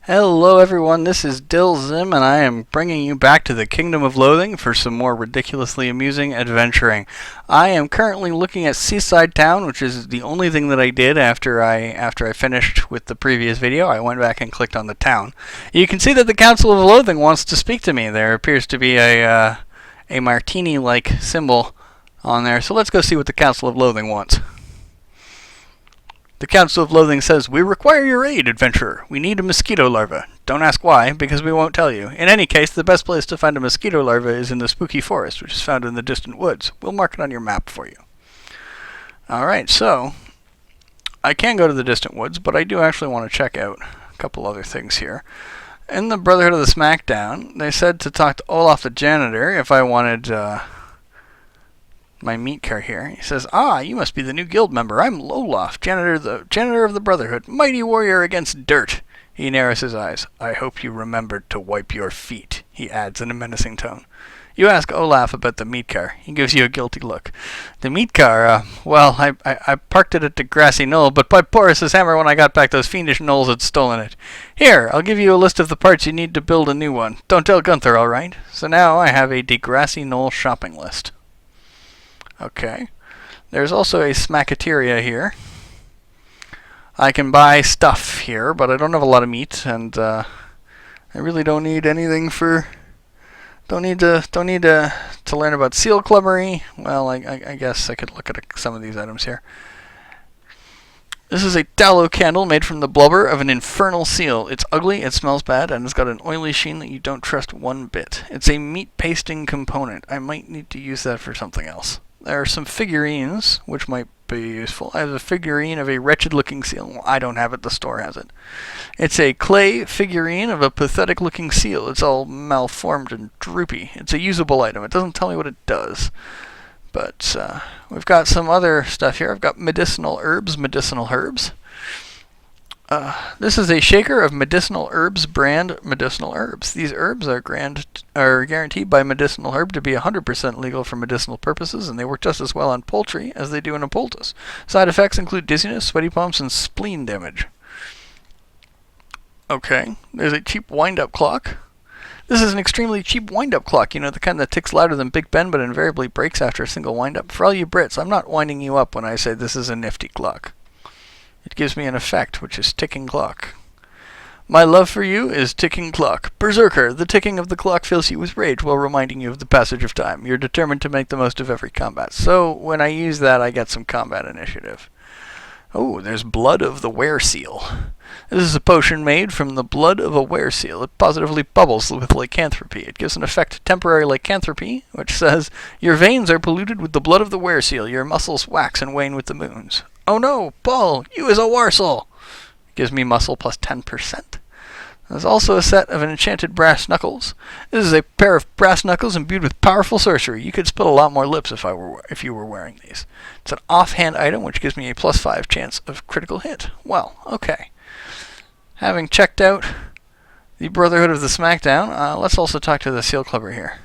Hello everyone, this is Dilzim, and I am bringing you back to the Kingdom of Loathing for some more ridiculously amusing adventuring. I am currently looking at Seaside Town, which is the only thing that I did after I finished with the previous video. I went back and clicked on the town. You can see that the Council of Loathing wants to speak to me. There appears to be a martini-like symbol on there, so let's go see what the Council of Loathing wants. The Council of Loathing says, "We require your aid, adventurer. We need a mosquito larva. Don't ask why, because we won't tell you. In any case, the best place to find a mosquito larva is in the spooky forest, which is found in the distant woods. We'll mark it on your map for you." Alright, so I can go to the distant woods, but I do actually want to check out a couple other things here. In the Brotherhood of the Smackdown, they said to talk to Olaf the janitor if I wanted my meat car here. He says, "Ah, you must be the new guild member. I'm Olaf, janitor of the Brotherhood, mighty warrior against dirt." He narrows his eyes. "I hope you remembered to wipe your feet," he adds in a menacing tone. You ask Olaf about the meat car. He gives you a guilty look. "The meat car, well, I parked it at the grassy knoll, but by Porus's hammer when I got back, those fiendish gnolls had stolen it. Here, I'll give you a list of the parts you need to build a new one. Don't tell Gunther, all right?" So now I have a degrassy knoll shopping list. Okay. There's also a smackateria here. I can buy stuff here, but I don't have a lot of meat, and I really don't need anything for. Don't need to learn about seal clubbery. Well, I guess I could look at some of these items here. This is a tallow candle made from the blubber of an infernal seal. It's ugly, it smells bad, and it's got an oily sheen that you don't trust one bit. It's a meat pasting component. I might need to use that for something else. There are some figurines, which might be useful. I have a figurine of a wretched-looking seal. Well, I don't have it, the store has it. It's a clay figurine of a pathetic-looking seal. It's all malformed and droopy. It's a usable item. It doesn't tell me what it does. But we've got some other stuff here. I've got medicinal herbs. This is a shaker of medicinal herbs brand medicinal herbs. These herbs are guaranteed by Medicinal Herb to be 100% legal for medicinal purposes, and they work just as well on poultry as they do in a poultice. Side effects include dizziness, sweaty palms, and spleen damage. Okay, there's a cheap wind-up clock. This is an extremely cheap wind-up clock, you know, the kind that ticks louder than Big Ben but invariably breaks after a single wind-up. For all you Brits, I'm not winding you up when I say this is a nifty clock. It gives me an effect, which is ticking clock. My love for you is ticking clock. Berserker, the ticking of the clock fills you with rage while reminding you of the passage of time. You're determined to make the most of every combat. So when I use that, I get some combat initiative. Oh, there's blood of the were-seal. This is a potion made from the blood of a were-seal. It positively bubbles with lycanthropy. It gives an effect temporary lycanthropy, which says, your veins are polluted with the blood of the were-seal. Your muscles wax and wane with the moons. Oh no, Paul, you is a warsel. Gives me muscle plus 10%. There's also a set of enchanted brass knuckles. This is a pair of brass knuckles imbued with powerful sorcery. You could spill a lot more lips if you were wearing these. It's an offhand item, which gives me a plus 5 chance of critical hit. Well, okay. Having checked out the Brotherhood of the Smackdown, let's also talk to the Seal Clubber here.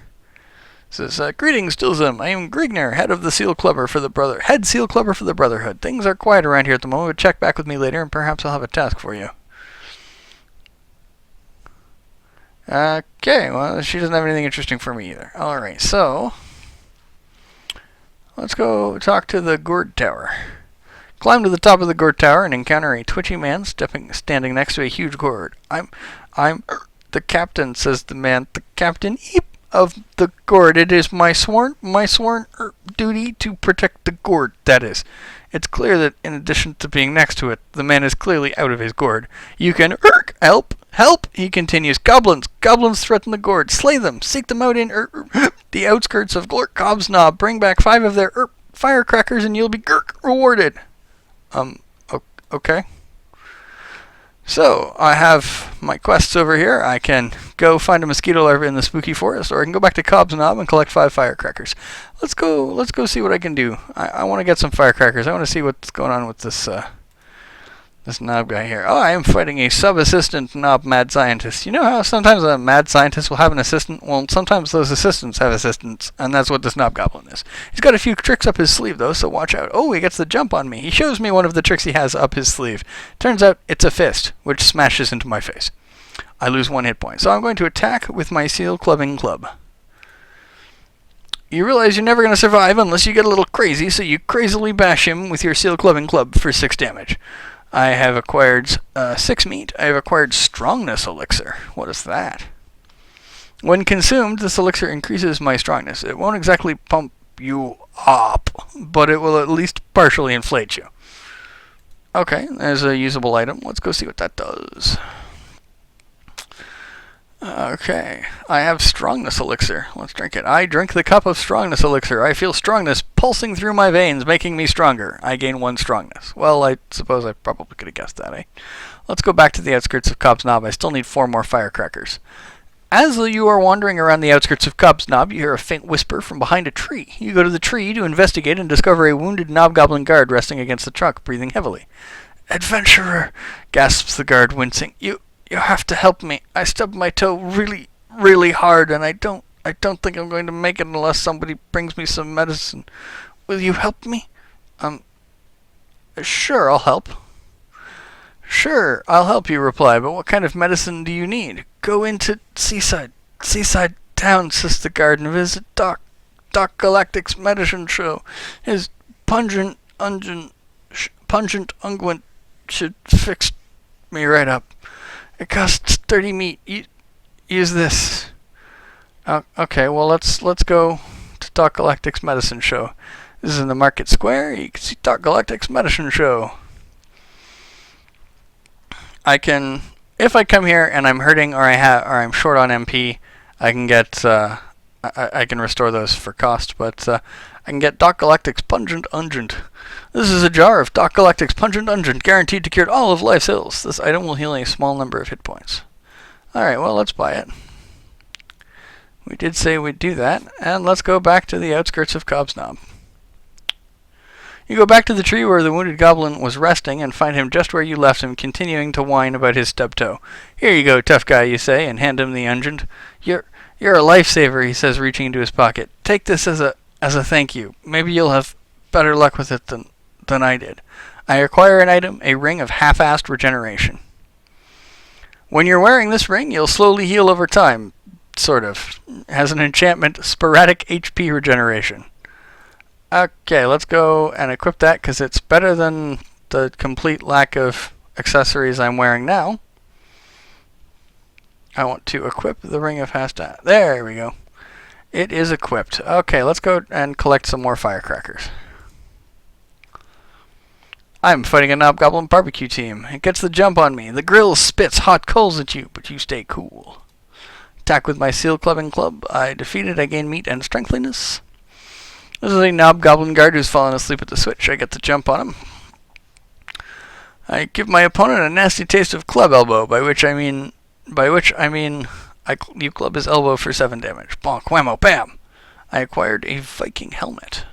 It says, "Greetings, Dilzim. I am Griegner, head Seal Clubber for the Brotherhood. Things are quiet around here at the moment, but check back with me later, and perhaps I'll have a task for you." Okay, well, she doesn't have anything interesting for me either. Alright, so let's go talk to the Gourd Tower. Climb to the top of the Gourd Tower and encounter a twitchy man standing next to a huge gourd. I'm the captain," says the man. "The captain of the gourd. It is my sworn duty to protect the gourd, that is." It's clear that in addition to being next to it, the man is clearly out of his gourd. "You can help," he continues. Goblins threaten the gourd. Slay them. Seek them out in the outskirts of Glorkob's Knob. Bring back 5 of their firecrackers and you'll be rewarded." Okay. So, I have my quests over here. I can go find a mosquito larva in the spooky forest, or I can go back to Cobb's Knob and collect 5 firecrackers. Let's go see what I can do. I want to get some firecrackers. I want to see what's going on with this This knob guy here. Oh, I am fighting a sub-assistant knob mad scientist. You know how sometimes a mad scientist will have an assistant? Well, sometimes those assistants have assistants, and that's what this knob goblin is. He's got a few tricks up his sleeve, though, so watch out. Oh, he gets the jump on me. He shows me one of the tricks he has up his sleeve. Turns out it's a fist, which smashes into my face. I lose 1 hit point, so I'm going to attack with my seal clubbing club. You realize you're never going to survive unless you get a little crazy, so you crazily bash him with your seal clubbing club for 6 damage. I have acquired 6 meat. I have acquired strongness elixir. What is that? When consumed, this elixir increases my strongness. It won't exactly pump you up, but it will at least partially inflate you. Okay, there's a usable item. Let's go see what that does. Okay, I have strongness elixir. Let's drink it. I drink the cup of strongness elixir. I feel strongness pulsing through my veins, making me stronger. I gain 1 strongness. Well, I suppose I probably could have guessed that, eh? Let's go back to the outskirts of Cobb's Knob. I still need 4 more firecrackers. As you are wandering around the outskirts of Cobb's Knob, you hear a faint whisper from behind a tree. You go to the tree to investigate and discover a wounded Knobgoblin guard resting against the truck, breathing heavily. Adventurer, gasps the guard, wincing. You have to help me. I stubbed my toe really, really hard, and I don't think I'm going to make it unless somebody brings me some medicine. Will you help me? Sure, I'll help. Sure, I'll help you, reply, but what kind of medicine do you need? Go into Seaside Town, says the guard, and visit Doc Galactic's medicine show. His pungent unguent should fix me right up. It costs 30 meat. Use this. Okay, well, let's go to Doc Galactic's medicine show. This is in the market square. You can see Doc Galactic's medicine show. If I come here and I'm hurting or I'm short on MP, I can get I can restore those for cost, but I can get Doc Galactic's Pungent Ungent. This is a jar of Doc Galactic's Pungent Ungent, guaranteed to cure all of life's ills. This item will heal a small number of hit points. Alright, well, let's buy it. We did say we'd do that, and let's go back to the outskirts of Cobb's Knob. You go back to the tree where the wounded goblin was resting and find him just where you left him, continuing to whine about his stub toe. Here you go, tough guy, you say, and hand him the ungent. You're a lifesaver, he says, reaching into his pocket. Take this as a thank you. Maybe you'll have better luck with it than I did. I acquire an item, a ring of half-assed regeneration. When you're wearing this ring, you'll slowly heal over time. Sort of. It has an enchantment, sporadic HP regeneration. Okay, let's go and equip that because it's better than the complete lack of accessories I'm wearing now. I want to equip the ring of Hasta. There we go. It is equipped. Okay, let's go and collect some more firecrackers. I'm fighting a Knobgoblin barbecue team. It gets the jump on me. The grill spits hot coals at you, but you stay cool. Attack with my seal clubbing club. I defeat it. I gain meat and strengthliness. This is a Knobgoblin guard who's fallen asleep at the switch. I get the jump on him. I give my opponent a nasty taste of club elbow, by which I mean you club his elbow for 7 damage. Bonk, whammo, bam! I acquired a Viking helmet.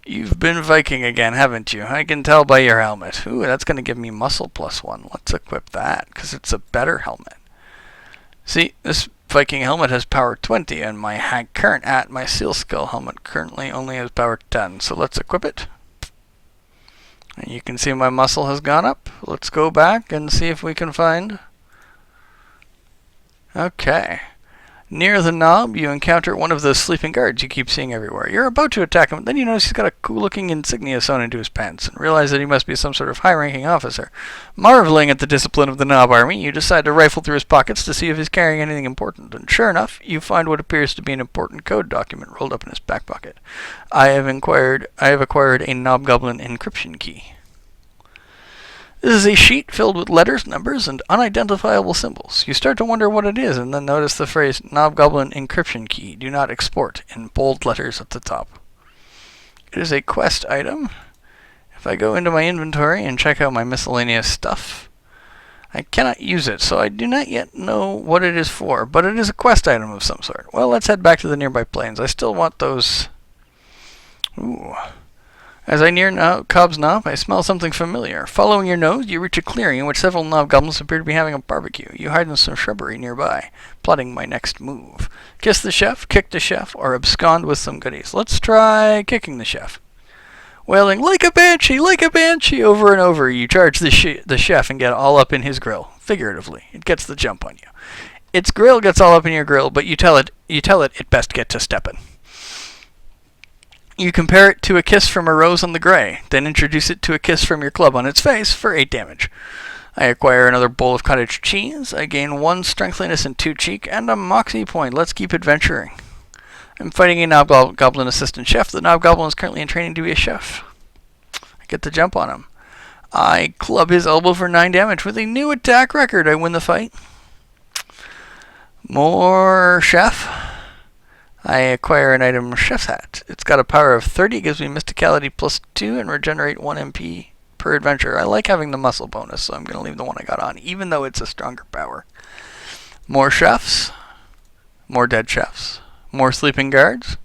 You've been Viking again, haven't you? I can tell by your helmet. Ooh, that's going to give me muscle +1. Let's equip that, because it's a better helmet. See, this Viking helmet has power 20, and my seal skull helmet currently only has power 10. So let's equip it. And you can see my muscle has gone up. Let's go back and see if we can find... Okay. Near the knob, you encounter one of those sleeping guards you keep seeing everywhere. You're about to attack him, then you notice he's got a cool-looking insignia sewn into his pants, and realize that he must be some sort of high-ranking officer. Marveling at the discipline of the knob army, you decide to rifle through his pockets to see if he's carrying anything important, and sure enough, you find what appears to be an important code document rolled up in his back pocket. I have acquired a Knobgoblin encryption key. This is a sheet filled with letters, numbers, and unidentifiable symbols. You start to wonder what it is, and then notice the phrase Knobgoblin encryption key, do not export, in bold letters at the top. It is a quest item. If I go into my inventory and check out my miscellaneous stuff, I cannot use it, so I do not yet know what it is for, but it is a quest item of some sort. Well, let's head back to the nearby plains. I still want those... Ooh. As I near Cobb's Knob, I smell something familiar. Following your nose, you reach a clearing in which several Knobgoblins appear to be having a barbecue. You hide in some shrubbery nearby, plotting my next move. Kiss the chef, kick the chef, or abscond with some goodies. Let's try kicking the chef. Wailing, like a banshee, over and over, you charge the chef and get all up in his grill. Figuratively, it gets the jump on you. Its grill gets all up in your grill, but you tell it it best get to steppin'. You compare it to a kiss from a rose on the gray, then introduce it to a kiss from your club on its face for 8 damage. I acquire another bowl of cottage cheese, I gain 1 strengthliness and 2 cheek, and a moxie point. Let's keep adventuring. I'm fighting a Knobgoblin assistant chef. The Knobgoblin is currently in training to be a chef. I get the jump on him. I club his elbow for 9 damage. With a new attack record, I win the fight. More chef. I acquire an item, Chef's Hat. It's got a power of 30, gives me Mysticality plus 2, and regenerate 1 MP per adventure. I like having the muscle bonus, so I'm going to leave the one I got on, even though it's a stronger power. More chefs. More dead chefs. More sleeping guards.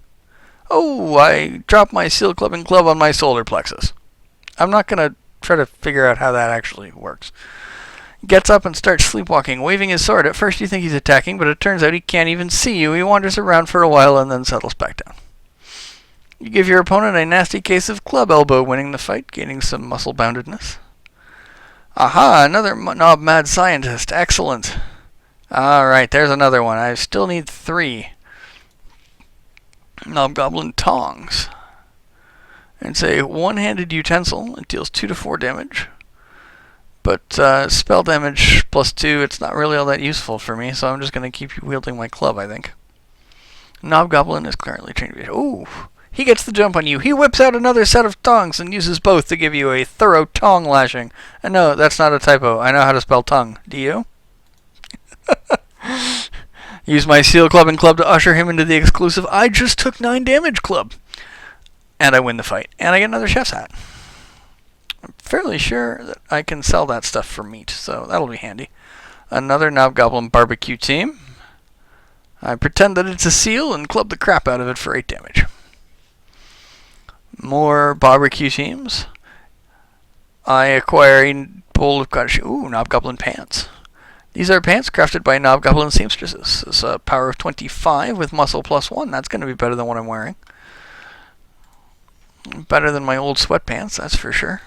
Oh, I drop my seal clubbing club on my solar plexus. I'm not going to try to figure out how that actually works. Gets up and starts sleepwalking, waving his sword. At first you think he's attacking, but it turns out he can't even see you. He wanders around for a while and then settles back down. You give your opponent a nasty case of club elbow, winning the fight, gaining some muscle boundedness. Aha, another knob mad scientist. Excellent. Alright, there's another one. I still need 3. Knobgoblin tongs. It's a one-handed utensil. It deals 2 to 4 damage. But spell damage plus 2, it's not really all that useful for me, so I'm just going to keep wielding my club, I think. Knobgoblin is currently trained to be... Ooh! He gets the jump on you. He whips out another set of tongs and uses both to give you a thorough tong lashing. And no, that's not a typo. I know how to spell tongue. Do you? Use my seal clubbing club to usher him into the exclusive I just took 9 damage club. And I win the fight. And I get another chef's hat. I'm fairly sure that I can sell that stuff for meat, so that'll be handy. Another Knobgoblin barbecue team. I pretend that it's a seal and club the crap out of it for 8 damage. More barbecue teams. I acquire a bowl of cottage. Ooh, Knobgoblin pants. These are pants crafted by Knobgoblin seamstresses. It's a power of 25 with muscle plus 1. That's going to be better than what I'm wearing. Better than my old sweatpants, that's for sure.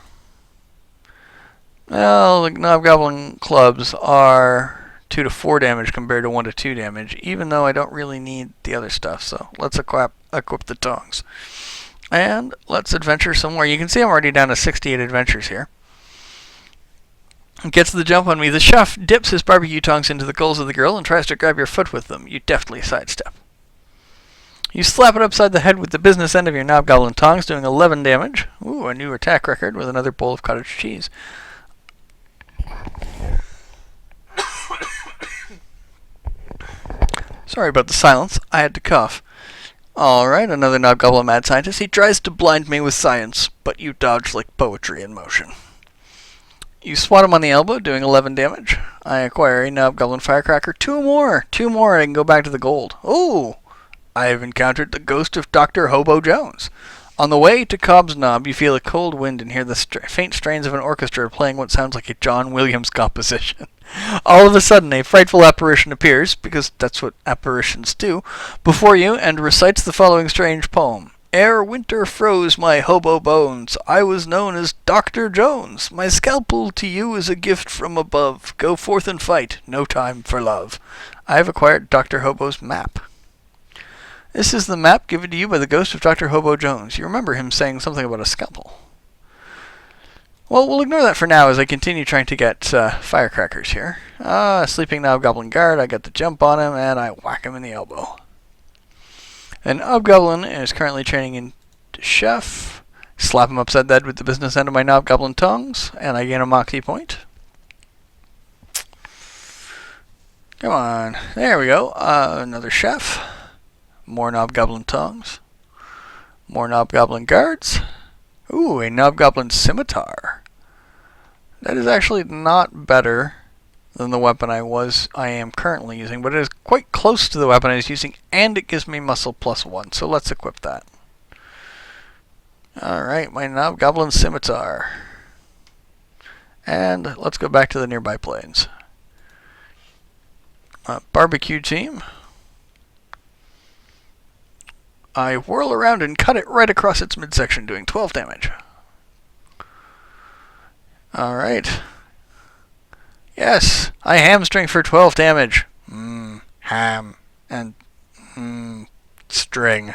Well, the Knobgoblin clubs are 2 to 4 damage compared to 1 to 2 damage, even though I don't really need the other stuff, so let's equip the tongs. And let's adventure some more. You can see I'm already down to 68 adventures here. Gets the jump on me. The chef dips his barbecue tongs into the coals of the grill and tries to grab your foot with them. You deftly sidestep. You slap it upside the head with the business end of your Knobgoblin tongs, doing 11 damage. Ooh, a new attack record with another bowl of cottage cheese. Sorry about the silence. I had to cough. Alright, another Knobgoblin mad scientist. He tries to blind me with science, but you dodge like poetry in motion. You swat him on the elbow, doing 11 damage. I acquire a Knobgoblin firecracker. 2 more! 2 more and I can go back to the gold. Ooh! I have encountered the ghost of Dr. Hobo Jones. On the way to Cobb's Knob, you feel a cold wind and hear the faint strains of an orchestra playing what sounds like a John Williams composition. All of a sudden, a frightful apparition appears, because that's what apparitions do, before you and recites the following strange poem. Ere winter froze my hobo bones, I was known as Dr. Jones. My scalpel to you is a gift from above. Go forth and fight, no time for love. I have acquired Dr. Hobo's map. This is the map given to you by the ghost of Dr. Hobo Jones. You remember him saying something about a scalpel. Well, we'll ignore that for now as I continue trying to get firecrackers here. Sleeping Knobgoblin guard, I get the jump on him, and I whack him in the elbow. An Knobgoblin is currently training into chef. Slap him upside the head with the business end of my Knobgoblin tongs, and I gain a moxie point. Come on. There we go. Another chef. More Knobgoblin tongs. More Knobgoblin guards. Ooh, a Knobgoblin scimitar. That is actually not better than the weapon I am currently using, but it is quite close to the weapon I was using, and it gives me muscle plus 1, so let's equip that. Alright, my Knobgoblin Scimitar. And let's go back to the nearby plains. Barbecue team. I whirl around and cut it right across its midsection, doing 12 damage. Alright. Yes, I hamstring for 12 damage. Ham and string.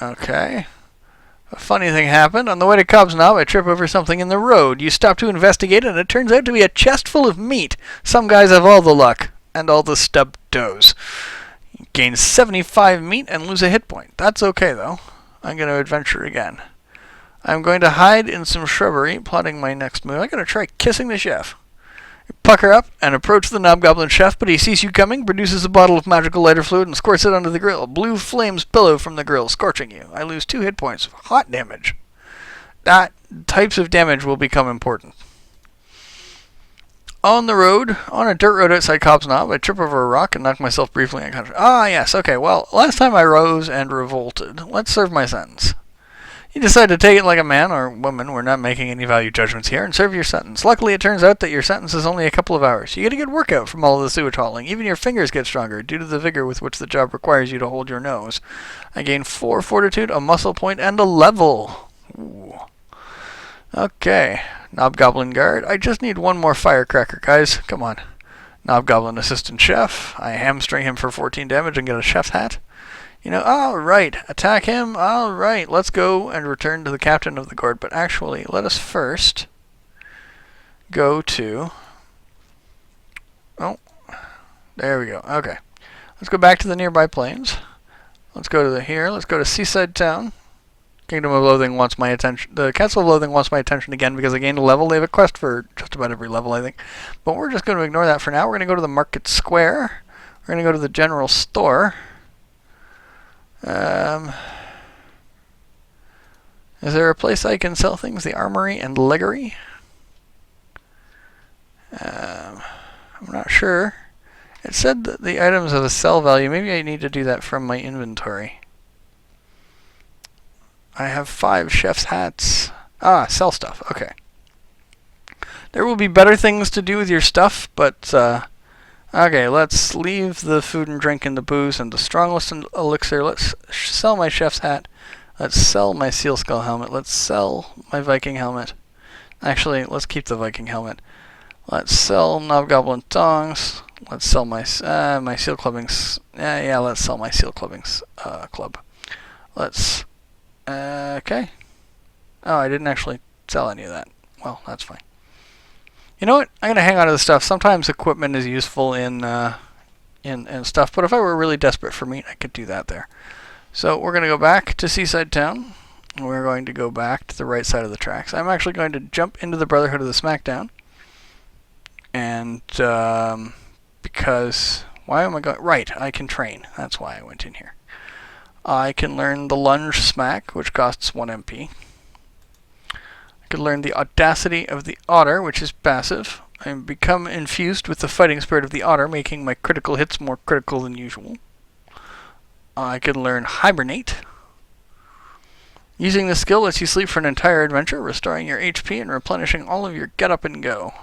Okay. A funny thing happened. On the way to Cobb's Knob, I trip over something in the road. You stop to investigate, and it turns out to be a chest full of meat. Some guys have all the luck, and all the stubbed toes. You gain 75 meat and lose a hit point. That's okay, though. I'm going to adventure again. I'm going to hide in some shrubbery, plotting my next move. I'm going to try kissing the chef. You pucker up and approach the Knobgoblin chef, but he sees you coming, produces a bottle of magical lighter fluid, and squirts it onto the grill. Blue flames billow from the grill, scorching you. I lose 2 hit points of hot damage. That types of damage will become important. On the road, on a dirt road outside Cobb's Knob, I trip over a rock and knock myself briefly unconscious. Ah, yes, okay, well, last time I rose and revolted. Let's serve my sentence. You decide to take it like a man or woman, we're not making any value judgments here, and serve your sentence. Luckily, it turns out that your sentence is only a couple of hours. You get a good workout from all of the sewage hauling. Even your fingers get stronger due to the vigor with which the job requires you to hold your nose. I gain 4 fortitude, a muscle point, and a level. Ooh. Okay, Knobgoblin Guard. I just need one more firecracker, guys. Come on. Knobgoblin Assistant Chef. I hamstring him for 14 damage and get a chef's hat. You know, alright, attack him, alright, let's go and return to the captain of the gourd. But actually, let us first go to... Oh, there we go, okay. Let's go back to the nearby plains. Let's go to here, let's go to Seaside Town. Kingdom of Loathing wants my attention. The Castle of Loathing wants my attention again because I gained a level. They have a quest for just about every level, I think. But we're just going to ignore that for now. We're going to go to the Market Square. We're going to go to the General Store. Is there a place I can sell things? The Armory and Leggery? I'm not sure. It said that the items have a sell value. Maybe I need to do that from my inventory. I have 5 chef's hats. Ah, sell stuff. Okay. There will be better things to do with your stuff, but okay, let's leave the food and drink and the booze and the strongless elixir. Let's sell my chef's hat. Let's sell my seal skull helmet. Let's sell my Viking helmet. Actually, let's keep the Viking helmet. Let's sell Knobgoblin tongs. Let's sell my my seal clubbings. Yeah, let's sell my seal clubbings club. Let's. Okay. Oh, I didn't actually sell any of that. Well, that's fine. You know what? I'm gonna hang on to the stuff. Sometimes equipment is useful in stuff, but if I were really desperate for meat, I could do that there. So we're gonna go back to Seaside Town. We're going to go back to the right side of the tracks. I'm actually going to jump into the Brotherhood of the Smackdown, and because why am I going? Right, I can train. That's why I went in here. I can learn the Lunge Smack, which costs 1 MP. I could learn the Audacity of the Otter, which is passive. I become infused with the fighting spirit of the otter, making my critical hits more critical than usual. I could learn Hibernate. Using this skill lets you sleep for an entire adventure, restoring your HP and replenishing all of your get up and go.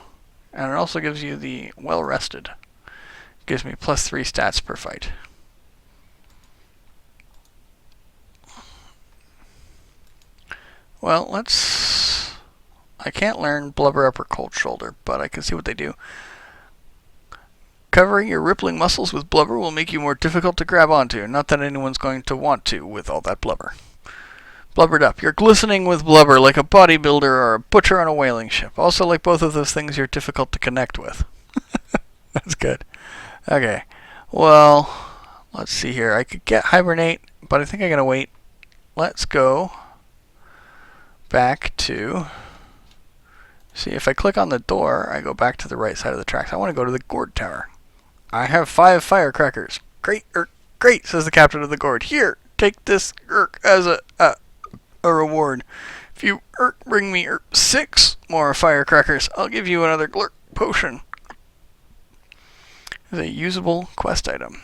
And it also gives you the Well Rested. It gives me +3 stats per fight. Well, let's... I can't learn Blubber Up or Cold Shoulder, but I can see what they do. Covering your rippling muscles with blubber will make you more difficult to grab onto. Not that anyone's going to want to with all that blubber. Blubbered up. You're glistening with blubber like a bodybuilder or a butcher on a whaling ship. Also, like both of those things, you're difficult to connect with. That's good. Okay. Well, let's see here. I could get Hibernate, but I think I'm going to wait. Let's go back to... See, if I click on the door, I go back to the right side of the tracks. I want to go to the gourd tower. I have 5 firecrackers. Great, great, says the captain of the gourd. Here, take this as a reward. If you bring me 6 more firecrackers, I'll give you another glurk potion. It's a usable quest item.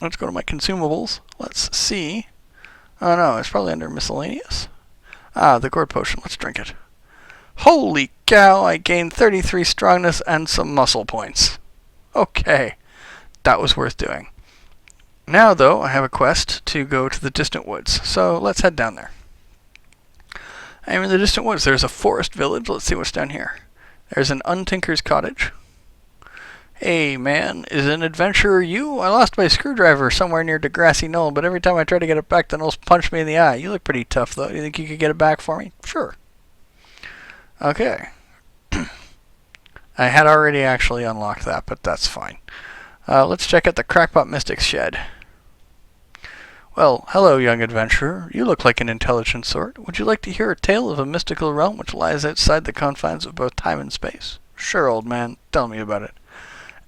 Let's go to my consumables. Let's see. Oh no, it's probably under miscellaneous. Ah, the gourd potion. Let's drink it. Holy cow, I gained 33 strongness and some muscle points. Okay, that was worth doing. Now, though, I have a quest to go to the distant woods, so let's head down there. I am in the distant woods. There's a forest village. Let's see what's down here. There's an untinker's cottage. Hey, man, is an adventurer you? I lost my screwdriver somewhere near the grassy knoll, but every time I try to get it back, the gnolls punch me in the eye. You look pretty tough, though. You think you could get it back for me? Sure. Okay. I had already actually unlocked that, but that's fine. Let's check out the Crackpot Mystic's shed. Well, hello, young adventurer. You look like an intelligent sort. Would you like to hear a tale of a mystical realm which lies outside the confines of both time and space? Sure, old man. Tell me about it.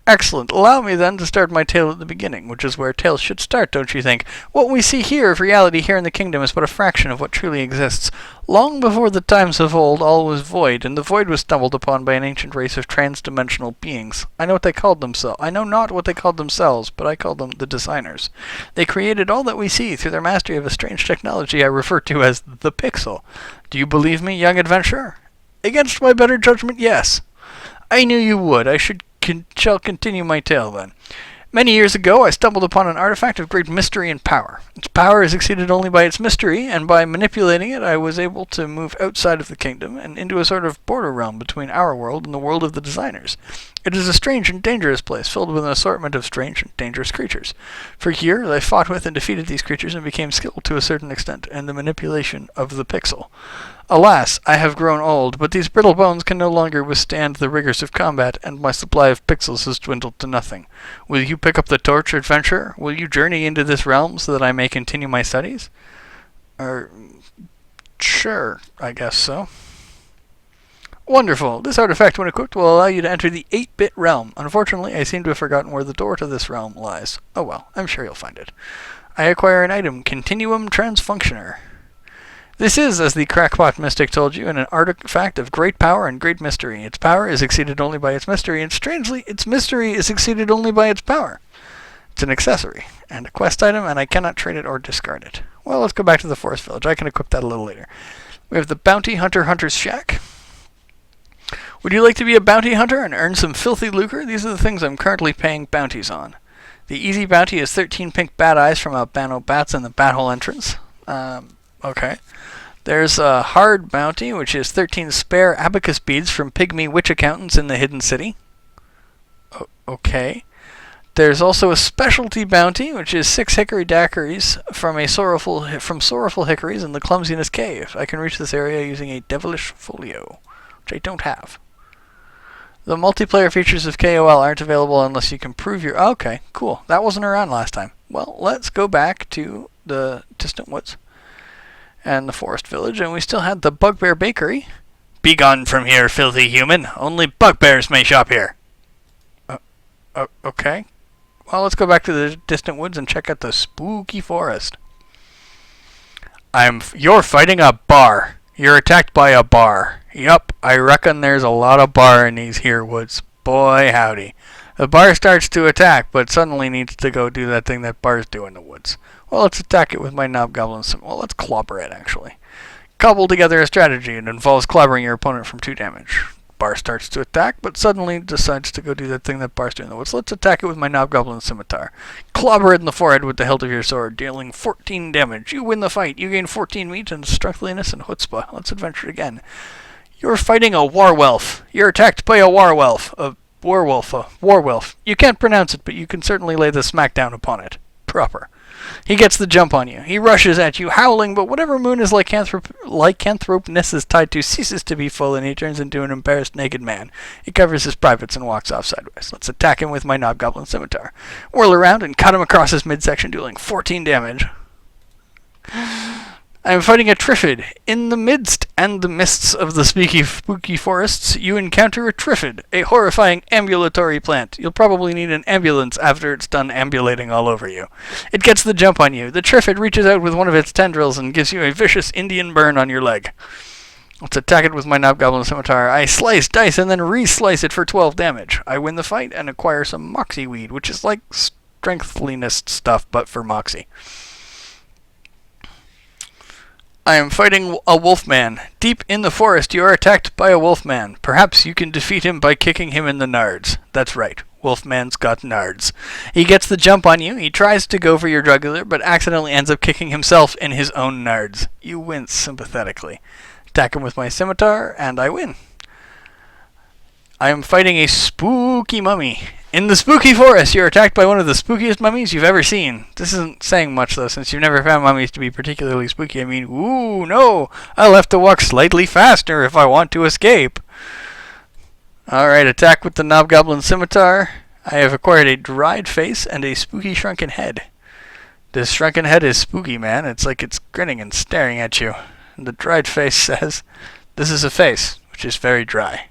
Excellent. Allow me then to start my tale at the beginning, which is where tales should start, don't you think? What we see here of reality here in the kingdom is but a fraction of what truly exists. Long before the times of old, all was void, and the void was stumbled upon by an ancient race of trans-dimensional beings. I know not what they called themselves, but I call them the designers. They created all that we see through their mastery of a strange technology I refer to as the pixel. Do you believe me, young adventurer? Against my better judgment, yes. I knew you would. Shall continue my tale, then. Many years ago, I stumbled upon an artifact of great mystery and power. Its power is exceeded only by its mystery, and by manipulating it, I was able to move outside of the kingdom and into a sort of border realm between our world and the world of the designers. It is a strange and dangerous place, filled with an assortment of strange and dangerous creatures. For years, I fought with and defeated these creatures and became skilled to a certain extent in the manipulation of the pixel. Alas, I have grown old, but these brittle bones can no longer withstand the rigors of combat, and my supply of pixels has dwindled to nothing. Will you pick up the torch, adventurer? Will you journey into this realm so that I may continue my studies? Sure, I guess so. Wonderful. This artifact, when equipped, will allow you to enter the 8-bit realm. Unfortunately, I seem to have forgotten where the door to this realm lies. Oh well, I'm sure you'll find it. I acquire an item, Continuum Transfunctioner. This is, as the Crackpot Mystic told you, an artifact of great power and great mystery. Its power is exceeded only by its mystery, and strangely, its mystery is exceeded only by its power. It's an accessory, and a quest item, and I cannot trade it or discard it. Well, let's go back to the forest village. I can equip that a little later. We have the Bounty Hunter's Shack. Would you like to be a bounty hunter and earn some filthy lucre? These are the things I'm currently paying bounties on. The easy bounty is 13 pink bat eyes from albino bats in the bat hole entrance. Okay. There's a hard bounty, which is 13 spare abacus beads from pygmy witch accountants in the hidden city. Okay. There's also a specialty bounty, which is 6 hickory daiquiris from sorrowful hickories in the clumsiness cave. I can reach this area using a devilish folio, which I don't have. The multiplayer features of KOL aren't available unless you can prove your... Okay, cool. That wasn't around last time. Well, let's go back to the distant woods and the forest village, and we still had the Bugbear Bakery. Begone from here, filthy human. Only bugbears may shop here. Okay. Well, let's go back to the distant woods and check out the spooky forest. You're fighting a bar. You're attacked by a bar. Yup, I reckon there's a lot of bar in these here woods. Boy, howdy. The bar starts to attack, but suddenly needs to go do that thing that bars do in the woods. Well, let's attack it with my Knobgoblin. Well, let's clobber it, actually. Cobble together a strategy. It involves clobbering your opponent from 2 damage. Bar starts to attack, but suddenly decides to go do that thing that bars do in the woods. Let's attack it with my Knobgoblin Scimitar. Clobber it in the forehead with the hilt of your sword, dealing 14 damage. You win the fight. You gain 14 meat and strengthliness and chutzpah. Let's adventure again. You're fighting a warwolf. You're attacked by a warwolf. A warwolf. You can't pronounce it, but you can certainly lay the smackdown upon it. Proper. He gets the jump on you. He rushes at you, howling, but whatever Moon is lycanthropeness is tied to ceases to be full, and he turns into an embarrassed naked man. He covers his privates and walks off sideways. Let's attack him with my Knobgoblin Scimitar. Whirl around and cut him across his midsection, dealing 14 damage. I am fighting a Triffid. In the midst and the mists of the spooky forests, you encounter a Triffid, a horrifying ambulatory plant. You'll probably need an ambulance after it's done ambulating all over you. It gets the jump on you. The Triffid reaches out with one of its tendrils and gives you a vicious Indian burn on your leg. Let's attack it with my Knobgoblin Scimitar. I slice, dice, and then re-slice it for 12 damage. I win the fight and acquire some Moxie Weed, which is like strengthliness stuff, but for Moxie. I am fighting a wolfman. Deep in the forest, you are attacked by a wolfman. Perhaps you can defeat him by kicking him in the nards. That's right. Wolfman's got nards. He gets the jump on you. He tries to go for your jugular, but accidentally ends up kicking himself in his own nards. You wince sympathetically. Attack him with my scimitar, and I win. I am fighting a spooky mummy. In the spooky forest, you're attacked by one of the spookiest mummies you've ever seen. This isn't saying much, though, since you've never found mummies to be particularly spooky. I mean, ooh, no, I'll have to walk slightly faster if I want to escape. Alright, attack with the Knobgoblin Scimitar. I have acquired a dried face and a spooky shrunken head. This shrunken head is spooky, man. It's like it's grinning and staring at you. And the dried face says, this is a face, which is very dry.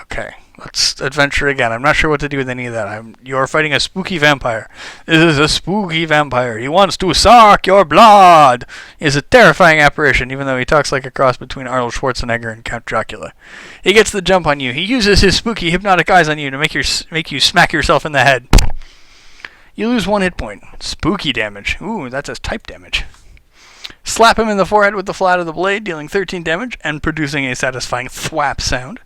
Okay, let's adventure again. I'm not sure what to do with any of that. You're fighting a spooky vampire. This is a spooky vampire. He wants to suck your blood. He is a terrifying apparition, even though he talks like a cross between Arnold Schwarzenegger and Count Dracula. He gets the jump on you. He uses his spooky hypnotic eyes on you to make you smack yourself in the head. You lose 1 hit point. Spooky damage. Ooh, that's as type damage. Slap him in the forehead with the flat of the blade, dealing 13 damage and producing a satisfying thwap sound.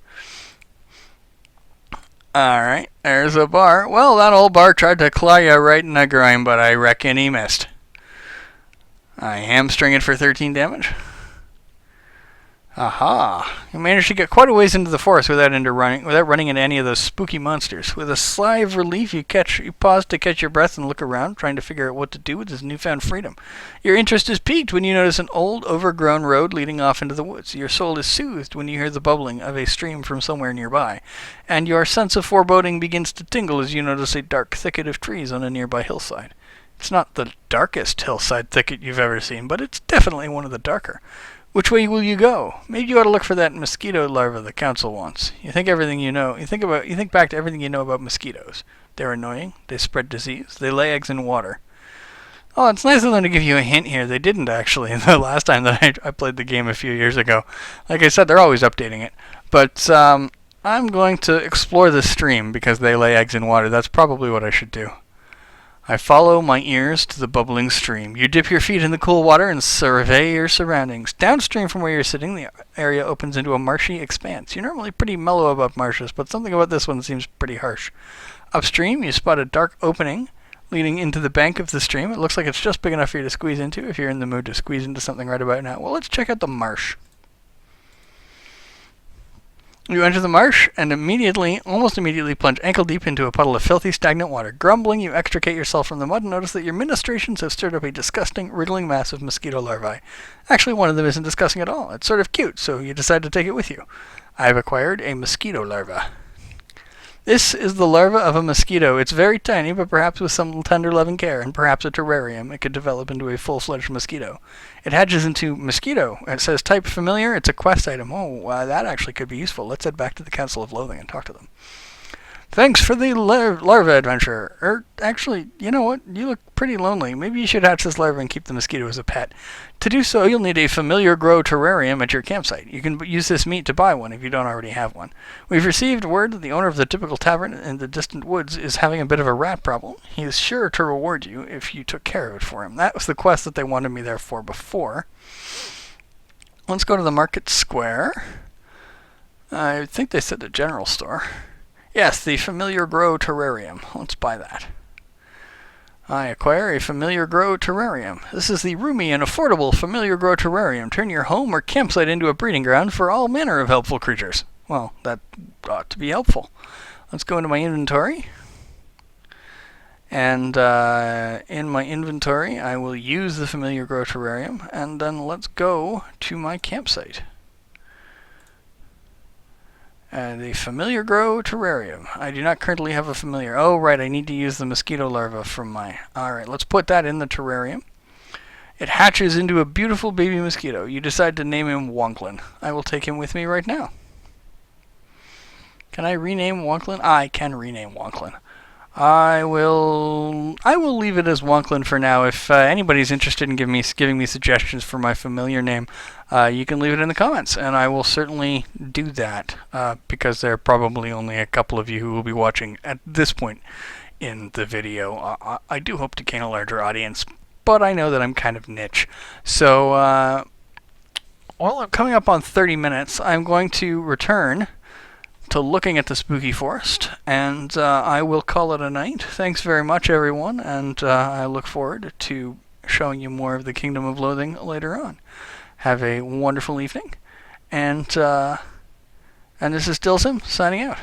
Alright, there's a bar. Well, that old bar tried to claw you right in the groin, but I reckon he missed. I hamstring it for 13 damage. Aha! You managed to get quite a ways into the forest without running into any of those spooky monsters. With a sigh of relief, you pause to catch your breath and look around, trying to figure out what to do with this newfound freedom. Your interest is piqued when you notice an old, overgrown road leading off into the woods. Your soul is soothed when you hear the bubbling of a stream from somewhere nearby, and your sense of foreboding begins to tingle as you notice a dark thicket of trees on a nearby hillside. It's not the darkest hillside thicket you've ever seen, but it's definitely one of the darker. Which way will you go? Maybe you ought to look for that mosquito larva the council wants. You think everything you know. You think back to everything you know about mosquitoes. They're annoying. They spread disease. They lay eggs in water. Oh, it's nice of them to give you a hint here. They didn't actually the last time that I played the game a few years ago. Like I said, they're always updating it. But I'm going to explore the stream because they lay eggs in water. That's probably what I should do. I follow my ears to the bubbling stream. You dip your feet in the cool water and survey your surroundings. Downstream from where you're sitting, the area opens into a marshy expanse. You're normally pretty mellow about marshes, but something about this one seems pretty harsh. Upstream, you spot a dark opening leading into the bank of the stream. It looks like it's just big enough for you to squeeze into if you're in the mood to squeeze into something right about now. Well, let's check out the marsh. You enter the marsh and almost immediately plunge ankle deep into a puddle of filthy, stagnant water. Grumbling, you extricate yourself from the mud and notice that your ministrations have stirred up a disgusting, wriggling mass of mosquito larvae. Actually, one of them isn't disgusting at all. It's sort of cute, so you decide to take it with you. I've acquired a mosquito larva. This is the larva of a mosquito. It's very tiny, but perhaps with some tender loving care and perhaps a terrarium, it could develop into a full-fledged mosquito. It hatches into mosquito. It says type familiar. It's a quest item. Oh, that actually could be useful. Let's head back to the Council of Loathing and talk to them. Thanks for the larva adventure. Actually, you know what? You look pretty lonely. Maybe you should hatch this larva and keep the mosquito as a pet. To do so, you'll need a familiar grow terrarium at your campsite. You can use this meat to buy one if you don't already have one. We've received word that the owner of the typical tavern in the distant woods is having a bit of a rat problem. He is sure to reward you if you took care of it for him. That was the quest that they wanted me there for before. Let's go to the market square. I think they said the general store. Yes, the Familiar Grow Terrarium. Let's buy that. I acquire a Familiar Grow Terrarium. This is the roomy and affordable Familiar Grow Terrarium. Turn your home or campsite into a breeding ground for all manner of helpful creatures. Well, that ought to be helpful. Let's go into my inventory. And in my inventory, I will use the Familiar Grow Terrarium. And then let's go to my campsite. The Familiar Grow Terrarium. I do not currently have a familiar. Oh, right, I need to use the mosquito larva from my... Alright, let's put that in the terrarium. It hatches into a beautiful baby mosquito. You decide to name him Wonklin. I will take him with me right now. Can I rename Wonklin? I can rename Wonklin. I will leave it as Wonklin for now. If anybody's interested in giving me suggestions for my familiar name, you can leave it in the comments, and I will certainly do that, because there are probably only a couple of you who will be watching at this point in the video. I do hope to gain a larger audience, but I know that I'm kind of niche. So, well, I'm coming up on 30 minutes. I'm going to return to looking at the spooky forest, and I will call it a night. Thanks very much, everyone, and I look forward to showing you more of the Kingdom of Loathing later on. Have a wonderful evening, and this is Dilsim signing out.